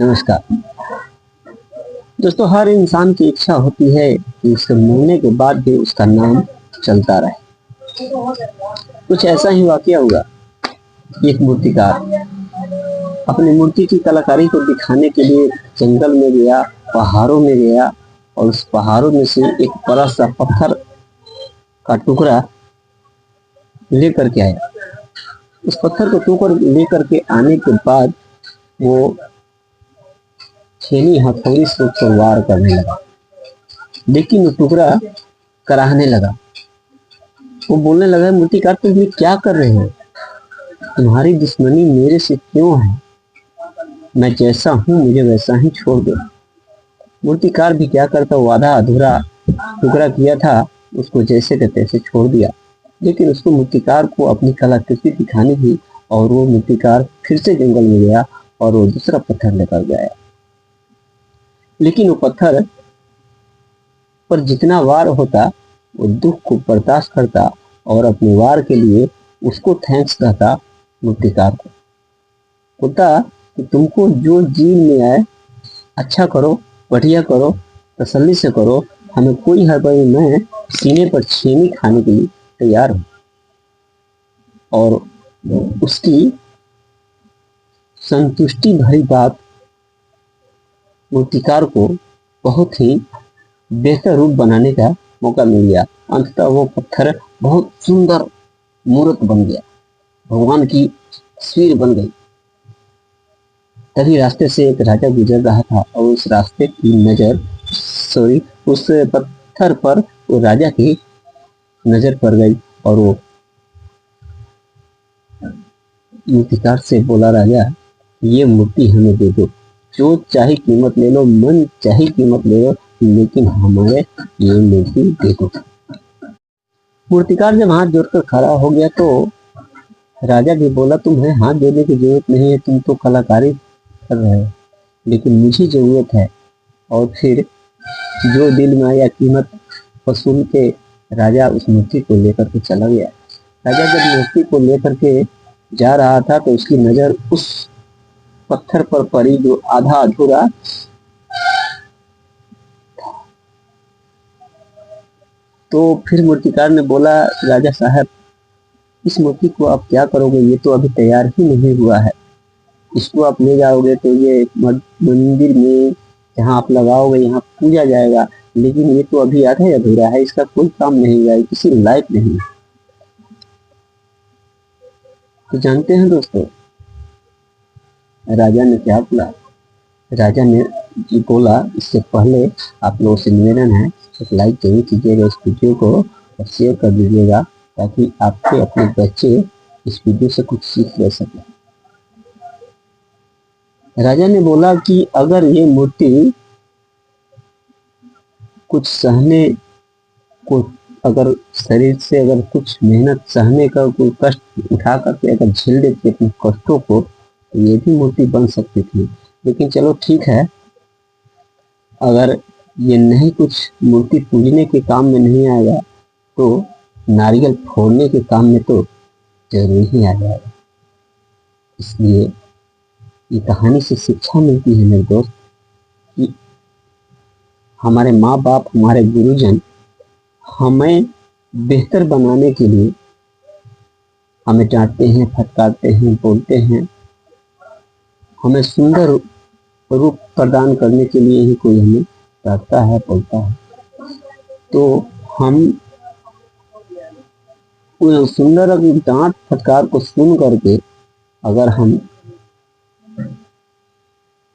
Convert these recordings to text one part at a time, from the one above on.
नमस्कार दोस्तों, हर इंसान की इच्छा होती है कि उसके मरने के बाद भी उसका नाम चलता रहे। कुछ ऐसा ही वाकया हुआ। एक मूर्तिकार अपनी मूर्ति की कलाकारी को दिखाने के लिए जंगल में गया, पहाड़ों में गया और उस पहाड़ों में से एक बड़ा सा पत्थर का टुकड़ा लेकर के आया। उस पत्थर को टुकड़ा लेकर के आने के बाद वो छेनी हथौड़ी से उसको वार करने लगा, लेकिन वो टुकड़ा कराहने लगा। वो बोलने लगा, मूर्तिकार तुम ये क्या कर रहे हो? तुम्हारी दुश्मनी मेरे से क्यों है? मैं जैसा हूं मुझे वैसा ही छोड़ दो। मूर्तिकार भी क्या करता, वो आधा अधूरा टुकड़ा किया था, उसको जैसे के तैसे छोड़ दिया। लेकिन उसको मूर्तिकार को अपनी कलाकृति दिखानी थी और वो मूर्तिकार फिर से जंगल में गया और वो दूसरा पत्थर लेकर गया। लेकिन वो पत्थर पर जितना वार होता वो दुख को बर्दाश्त करता और अपने वार के लिए उसको थैंक्स कहता मूर्तिकार को। बोलता कि तुमको जो जी में आए अच्छा करो, बढ़िया करो, तसल्ली से करो, हमें कोई हड़बड़ी न है, सीने पर छेनी खाने के लिए तैयार हूं। और उसकी संतुष्टि भरी बात मूर्तिकार को बहुत ही बेहतर रूप बनाने का मौका मिल गया। अंततः वो पत्थर बहुत सुंदर मूर्त बन गया, भगवान की तस्वीर बन गई। तभी रास्ते से एक राजा गुजर रहा था और उस रास्ते की नजर उस पत्थर पर वो राजा की नजर पड़ गई और वो मूर्तिकार से बोला, राजा ये मूर्ति हमें दे दो, जो चाहे कीमत ले लो, मन चाहे कीमत ले लो, लेकिन हमारे ये मूर्ति दे दो। मूर्तिकार जब हाथ जोड़कर खड़ा हो गया तो राजा भी बोला, तुम्हें हाथ जोड़ने की जरूरत नहीं है, तुम तो कलाकारी कर रहे हो, लेकिन मुझे जरूरत है। और फिर जो दिल में आया कीमत वसूल के राजा उस मूर्ति को लेकर के चला गया। राजा जब मूर्ति को लेकर के जा रहा था तो उसकी नजर उस पत्थर पर पड़ी जो आधा अधूरा। तो फिर मूर्तिकार ने बोला, राजा साहब इस मूर्ति को आप क्या करोगे? ये तो अभी तैयार ही नहीं हुआ है। इसको आप ले जाओगे तो ये मंदिर में जहाँ आप लगाओगे यहाँ पूजा जाएगा, लेकिन ये तो अभी आधा अधूरा है, इसका कोई काम नहीं है, किसी लायक नहीं। तो जानते हैं दोस्तों राजा ने क्या बोला? राजा ने जी बोला, इससे पहले आप लोगों से निवेदन है एक लाइक जरूर कीजिएगा इस वीडियो को और शेयर कर दीजिएगा, ताकि आपके अपने बच्चे इस वीडियो से कुछ सीख ले सके। राजा ने बोला कि अगर ये मूर्ति कुछ सहने को, अगर शरीर से अगर कुछ मेहनत सहने का कोई कष्ट उठा करके अगर झेल देती अपने कष्टों को, तो ये भी मूर्ति बन सकती थी। लेकिन चलो ठीक है, अगर ये नहीं कुछ मूर्ति पूजने के काम में नहीं आएगा तो नारियल फोड़ने के काम में तो जरूर ही आ जाएगा। इसलिए ये कहानी से शिक्षा मिलती है मेरे दोस्त कि हमारे माँ बाप, हमारे गुरुजन हमें बेहतर बनाने के लिए हमें डांटते हैं, फटकारते हैं, बोलते हैं, हमें सुंदर रूप प्रदान करने के लिए ही कोई हमें डांटता है, बोलता है। तो हम उस सुंदर डांट फटकार को सुन करके अगर हम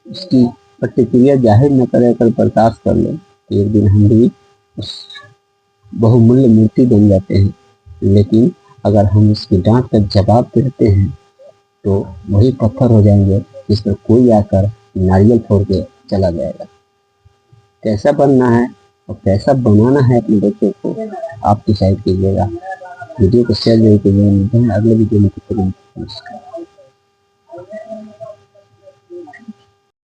उसकी प्रतिक्रिया जाहिर न करें, अगर बर्दाश्त कर लें, तो एक दिन हम भी उस बहुमूल्य मूर्ति बन जाते हैं। लेकिन अगर हम उसकी डांट का जवाब देते हैं तो वही पत्थर हो जाएंगे जिस पर कोई आकर नारियल फोड़ के चला जाएगा। कैसा बनना है और कैसा बनाना है अपने बच्चों को आप डिसाइड कीजिएगा। वीडियो को शेयर जरूर कीजिएगा। अगले वीडियो में।